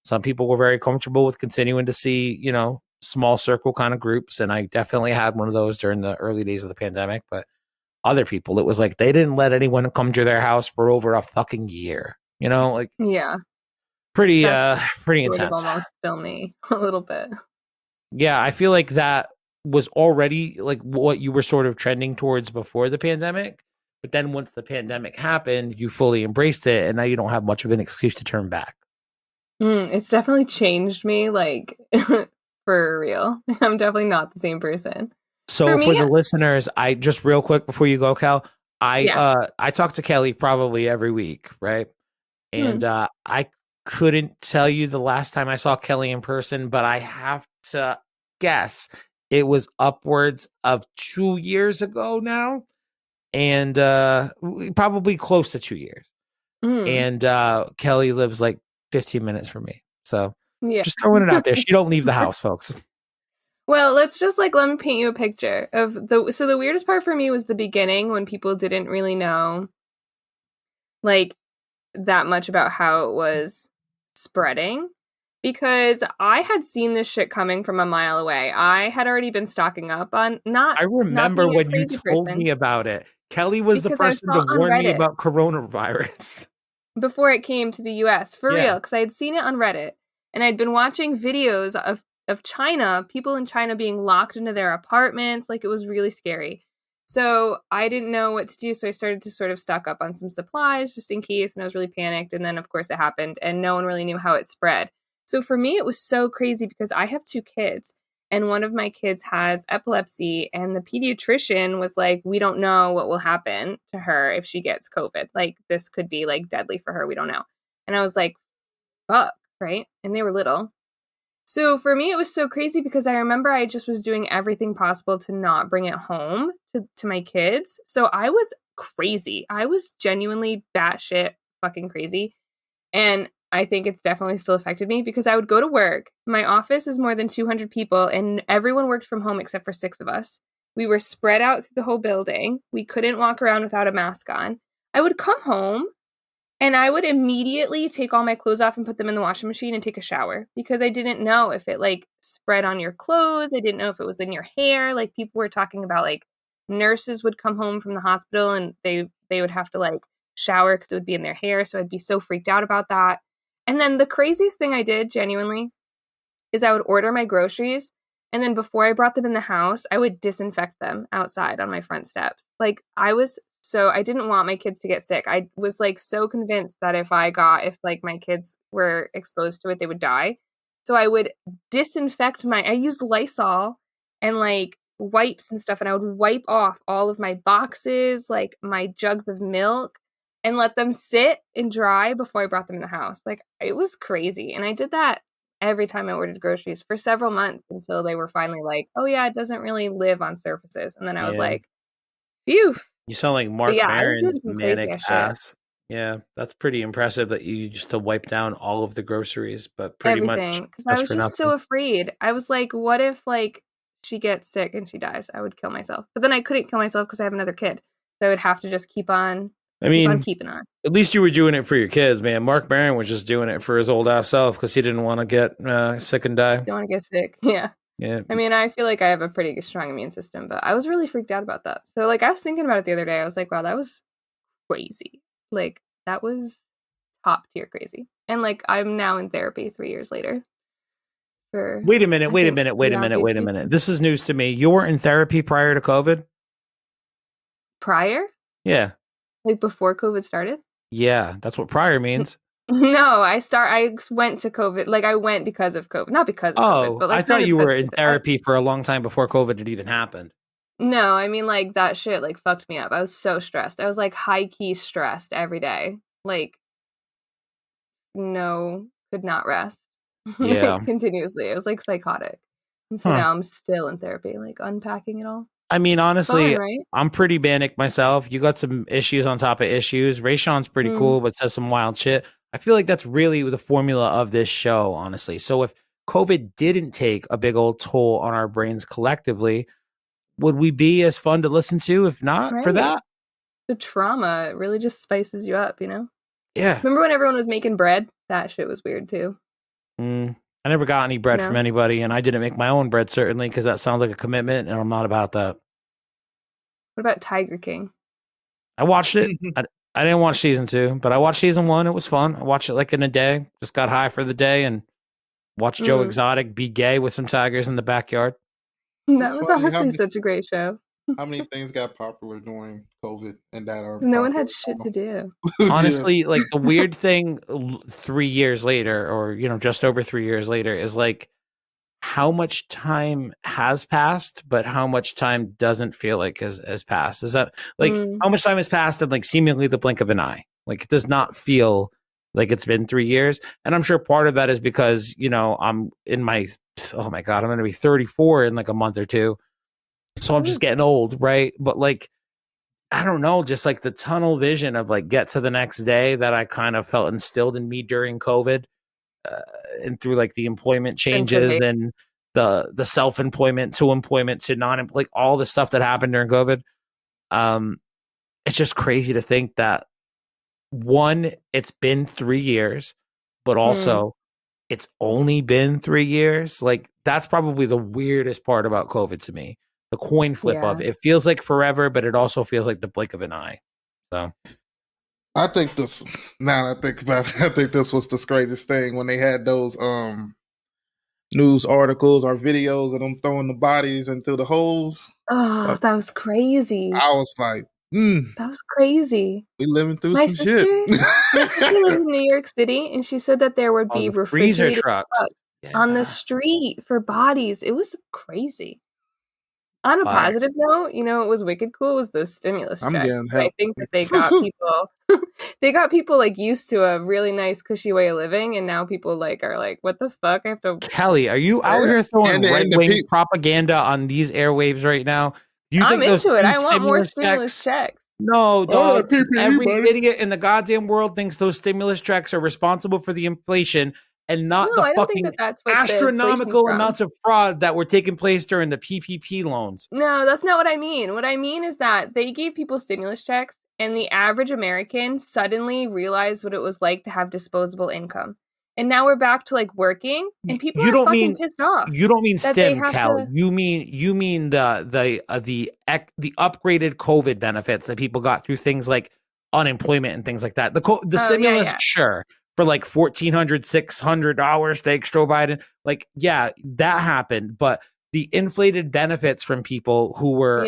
Some people were very comfortable with continuing to see, you know, small circle kind of groups. And I definitely had one of those during the early days of the pandemic. But other people, it was like they didn't let anyone come to their house for over a fucking year. You know, like, pretty intense. Almost still me a little bit. Yeah, I feel like that was already like what you were sort of trending towards before the pandemic. But then once the pandemic happened, you fully embraced it. And now you don't have much of an excuse to turn back. It's definitely changed me, like, for real. I'm definitely not the same person. So for the listeners, I just real quick before you go, Cal, I talk to Kelly probably every week, right? And I couldn't tell you the last time I saw Kelly in person, but I have to guess it was upwards of 2 years ago now, and probably close to 2 years. And Kelly lives like 15 minutes from me, so just throwing it out there. She don't leave the house, folks. Well, let's just like, let me paint you a picture of the weirdest part for me was the beginning, when people didn't really know like that much about how it was spreading because I had seen this shit coming from a mile away. I had already been stocking up on I remember being a when you crazy told person me about it. Kelly was the because I person to saw on warn me Reddit about coronavirus. before it came to the US, for Yeah. real, because I had seen it on Reddit and I'd been watching videos of China, people in China being locked into their apartments. Like, it was really scary. So I didn't know what to do. So I started to sort of stock up on some supplies just in case. And I was really panicked. And then, of course, it happened and no one really knew how it spread. So for me, it was so crazy because I have 2 kids and one of my kids has epilepsy. And the pediatrician was like, we don't know what will happen to her if she gets COVID. Like, this could be like deadly for her. We don't know. And I was like, fuck, right? And they were little. So for me, it was so crazy because I remember I just was doing everything possible to not bring it home to my kids. So I was crazy. I was genuinely batshit fucking crazy. And I think it's definitely still affected me because I would go to work. My office is more than 200 people and everyone worked from home except for 6 of us. We were spread out through the whole building. We couldn't walk around without a mask on. I would come home and I would immediately take all my clothes off and put them in the washing machine and take a shower because I didn't know if it like spread on your clothes. I didn't know if it was in your hair. Like, people were talking about like nurses would come home from the hospital and they would have to like shower because it would be in their hair. So I'd be so freaked out about that. And then the craziest thing I did genuinely is I would order my groceries. And then before I brought them in the house, I would disinfect them outside on my front steps. Like, I didn't want my kids to get sick. I was like so convinced that if like my kids were exposed to it, they would die. So I would I used Lysol and like wipes and stuff, and I would wipe off all of my boxes, like my jugs of milk, and let them sit and dry before I brought them in the house. Like, it was crazy. And I did that every time I ordered groceries for several months until they were finally like, oh yeah, it doesn't really live on surfaces. And then I was like, phew. You sound like But Mark yeah, I was doing Maron's some crazy manic ass shit. ass. Yeah, that's pretty impressive that you used to wipe down all of the groceries, but pretty Everything. much Because I just was for just so nothing. afraid. I was like, what if like she gets sick and she dies? I would kill myself. But then I couldn't kill myself because I have another kid. So I would have to just keep on keeping on. At least you were doing it for your kids, man. Mark Maron was just doing it for his old ass self because he didn't want to get sick and die. Don't want to get sick. Yeah. Yeah. I mean, I feel like I have a pretty strong immune system, but I was really freaked out about that. So like, I was thinking about it the other day. I was like, wow, that was crazy. Like, that was top tier crazy. And like, I'm now in therapy 3 years later. Wait a minute. This is news to me. You were in therapy prior to COVID? Prior? Yeah. Like before COVID started? Yeah, that's what prior means. No, I went to COVID. Like, I went because of COVID. Not because of COVID, but like, I thought kind you of were in therapy for a long time before COVID had even happened. No, I mean, like, that shit like fucked me up. I was so stressed. I was like high key stressed every day. Like, no, could not rest. Yeah. Like, continuously. It was like psychotic. And so now I'm still in therapy, like unpacking it all. I mean, honestly, fun, right? I'm pretty manic myself. You got some issues on top of issues. Raysean's pretty cool, but says some wild shit. I feel like that's really the formula of this show, honestly. So if COVID didn't take a big old toll on our brains collectively, would we be as fun to listen to if not for that? The trauma really just spices you up, you know? Yeah. Remember when everyone was making bread? That shit was weird too. I never got any bread from anybody, and I didn't make my own bread, certainly, because that sounds like a commitment, and I'm not about that. What about Tiger King? I watched it. I didn't watch season 2, but I watched season 1. It was fun. I watched it like in a day. Just got high for the day and watched Joe Exotic be gay with some tigers in the backyard. That was honestly such a great show. How many things got popular during COVID and that are no one had shit to do. Honestly, like the weird thing 3 years later, or just over 3 years later, is like how much time has passed, but how much time doesn't feel like has passed. Is that like how much time has passed in like seemingly the blink of an eye? Like, it does not feel like it's been 3 years. And I'm sure part of that is because, I'm in my, oh my God, I'm going to be 34 in like a month or two. So I'm just getting old, right? But like, I don't know, just like the tunnel vision of like get to the next day that I kind of felt instilled in me during COVID, and through like the employment changes and the self-employment to employment to like all the stuff that happened during COVID. It's just crazy to think that, one, it's been 3 years. but also it's only been 3 years. Like, that's probably the weirdest part about COVID to me. The coin flip of it feels like forever, but it also feels like the blink of an eye. So I think this, now that I think about it, I think this was the craziest thing when they had those news articles or videos of them throwing the bodies into the holes. Oh, that was crazy. I was like, that was crazy. We living through some shit. My sister lives in New York City, and she said that there would be refrigerated trucks on the street for bodies. It was crazy. On a positive note, you know, it was wicked cool was the stimulus checks. I think that they got people they got people like used to a really nice cushy way of living, and now people like are like, what the fuck? I have to Kelly, are you out here throwing right-wing propaganda on these airwaves right now? Do you think I'm into it. I want more stimulus checks. No, dog. Every idiot in the goddamn world thinks those stimulus checks are responsible for the inflation and not the fucking astronomical amounts of fraud that were taking place during the PPP loans. No, that's not what I mean. What I mean is that they gave people stimulus checks, and the average American suddenly realized what it was like to have disposable income. And now we're back to like working, and people are fucking pissed off. You don't mean STEM, Cal. You mean the upgraded COVID benefits that people got through things like unemployment and things like that. The stimulus, sure. For like $1,400, $600 thanks Joe Biden. Like, yeah, that happened. But the inflated benefits from people who were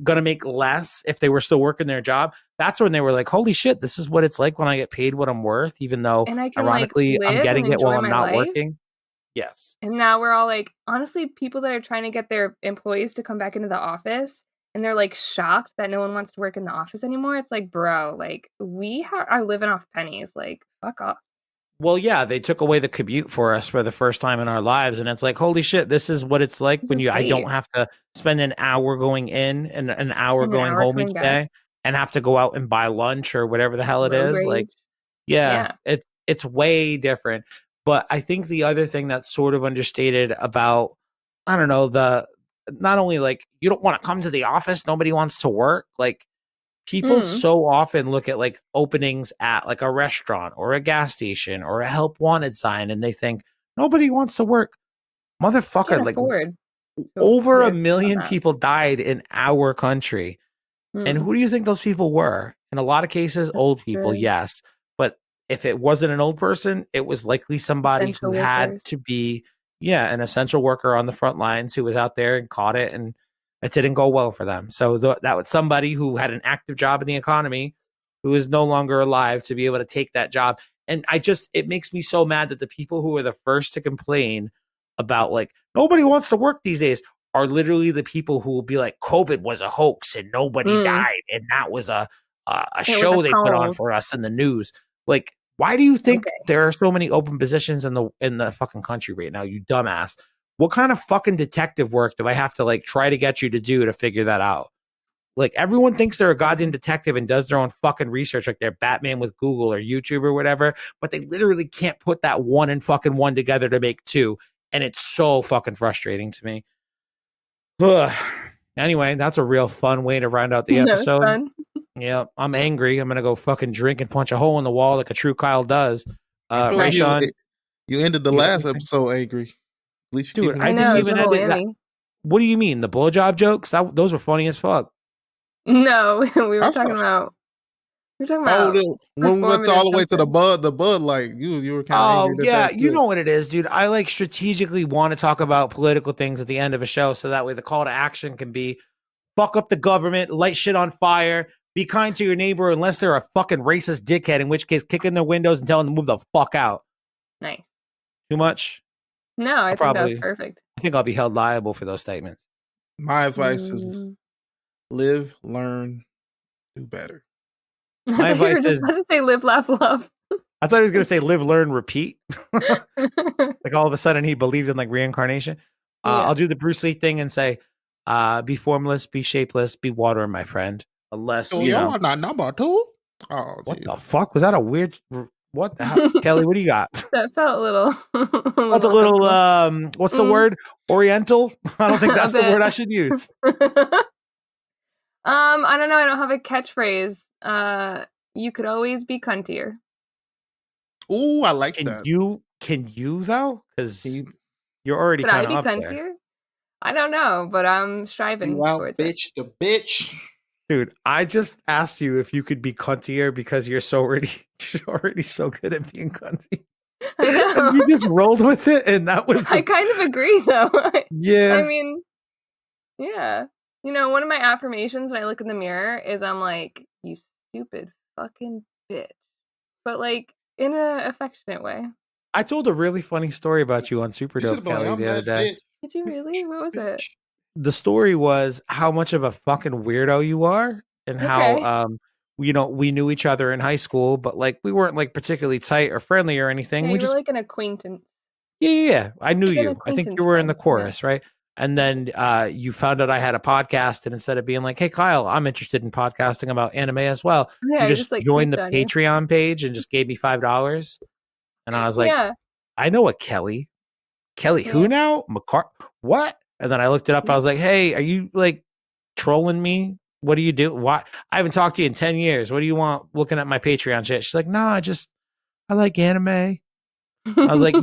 going to make less if they were still working their job, that's when they were like, holy shit, this is what it's like when I get paid what I'm worth, even though ironically I'm getting it while I'm not working. Yes. And now we're all like, honestly, people that are trying to get their employees to come back into the office, and they're like shocked that no one wants to work in the office anymore. It's like, bro, like we are living off pennies. Like, fuck off. Well, yeah, they took away the commute for us for the first time in our lives, and it's like, holy shit, this is what it's like when I don't have to spend an hour going in and an hour going home each day, and have to go out and buy lunch or whatever the hell it is. Like, yeah, it's way different. But I think the other thing that's sort of understated about, I don't know, not only like you don't want to come to the office, nobody wants to work. Like, people so often look at like openings at like a restaurant or a gas station or a help wanted sign, and they think nobody wants to work. Motherfucker, like over 1 million people died in our country. And who do you think those people were? In a lot of cases, old people, yes. But if it wasn't an old person, it was likely somebody who had to be, an essential worker on the front lines who was out there and caught it, and it didn't go well for them. So that was somebody who had an active job in the economy who is no longer alive to be able to take that job. And it makes me so mad that the people who are the first to complain about like, nobody wants to work these days are literally the people who will be like, COVID was a hoax and nobody died. And that was a show they put on for us in the news. Like, why do you think there are so many open positions in the fucking country right now, you dumbass? What kind of fucking detective work do I have to like try to get you to do to figure that out? Like, everyone thinks they're a goddamn detective and does their own fucking research, like they're Batman with Google or YouTube or whatever, but they literally can't put that one and fucking one together to make two. And it's so fucking frustrating to me. Anyway, that's a real fun way to round out the episode. Fun. Yeah, I'm angry. I'm gonna go fucking drink and punch a hole in the wall like a true Kyle does. Raysean, you ended the last episode angry. Dude, I didn't even end it. What do you mean? The blowjob jokes? Those were funny as fuck. No, we were talking about. When we went all the way to the bud light, you were kind of angry. Yeah, you know what it is, dude. I like strategically want to talk about political things at the end of a show, so that way the call to action can be fuck up the government, light shit on fire, be kind to your neighbor unless they're a fucking racist dickhead, in which case kick in their windows and tell them to move the fuck out. Nice. Too much? No, I think that was perfect. I think I'll be held liable for those statements. My advice is live, learn, do better. My advice is about to say live, laugh, love. I thought he was going to say live, learn, repeat. Like all of a sudden he believed in like reincarnation. I'll do the Bruce Lee thing and say, be formless, be shapeless, be water, my friend. Unless, you know. Not number two. Oh, what the fuck? Was that a weird... What the hell? Kelly, what do you got? That felt a little... What's a little, what's the word? Oriental? I don't think that's the word I should use. I don't know. I don't have a catchphrase. You could always be cuntier. Ooh, I like Can that. you though? Because you're already kind of up there. Could I be cuntier? I don't know, but I'm striving towards it. Bitch, the bitch. Dude, I just asked you if you could be cuntier because you're already so good at being cunty. I know. And you just rolled with it, and that was. I kind of agree, though. Yeah. I mean, yeah. You know, one of my affirmations when I look in the mirror is I'm like, you stupid fucking bitch. But like in an affectionate way. I told a really funny story about you on Super Dope Kelly the other day. Did you really? What was it? The story was how much of a fucking weirdo you are, and how we knew each other in high school, but like we weren't like particularly tight or friendly or anything. Yeah, we you were like an acquaintance. Yeah. I knew you. I think you were in the chorus, right? And then you found out I had a podcast, and instead of being like, "Hey, Kyle, I'm interested in podcasting about anime as well," you just like joined the Patreon page and just gave me $5. And I was like, I know a Kelly. Kelly who now? What? And then I looked it up. I was like, hey, are you like trolling me? What do you do? Why? I haven't talked to you in 10 years. What do you want looking at my Patreon shit? She's like, nah, I like anime. I was like,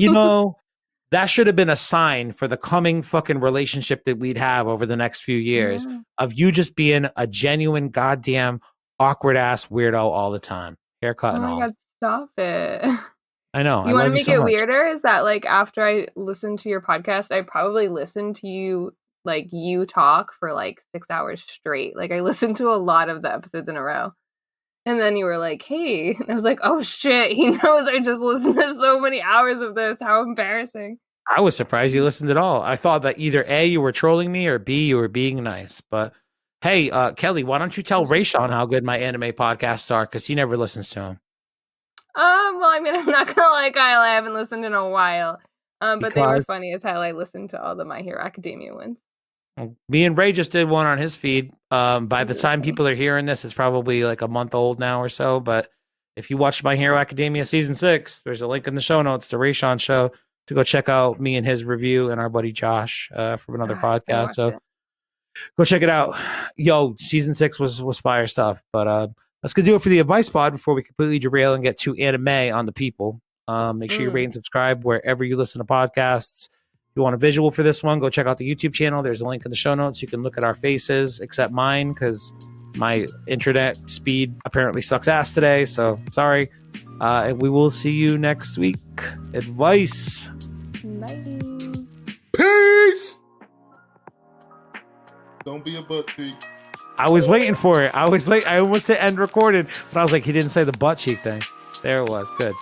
that should have been a sign for the coming fucking relationship that we'd have over the next few years of you just being a genuine goddamn awkward ass weirdo all the time. Haircut and all. Oh my God, stop it. I know. You want to make it weirder? Is that like after I listen to your podcast, I probably listen to you talk for like 6 hours straight. Like I listened to a lot of the episodes in a row. And then you were like, hey, and I was like, oh shit, he knows I just listened to so many hours of this. How embarrassing. I was surprised you listened at all. I thought that either A, you were trolling me, or B, you were being nice. But hey, Kelly, why don't you tell Raysean how good my anime podcasts are? Because he never listens to them. Well, I mean, I'm not gonna lie, Kyle, I haven't listened in a while. But they were funny as hell. I listened to all the My Hero Academia ones. Me and Ray just did one on his feed. By the time people are hearing this, it's probably like a month old now or so. But if you watch My Hero Academia season 6, there's a link in the show notes to Raysean's show to go check out me and his review and our buddy Josh from another podcast. So go check it out. Yo, season 6 was fire stuff. But let's go do it for the advice pod before we completely derail and get too anime on the people. Make sure you rate and subscribe wherever you listen to podcasts. If you want a visual for this one, go check out the YouTube channel. There's a link in the show notes. You can look at our faces, except mine, because my internet speed apparently sucks ass today. So sorry. And we will see you next week. Advice. Bye. Peace. Don't be a butt cheek. I was waiting for it. I almost hit end recorded, but I was like, he didn't say the butt cheek thing. There it was. Good.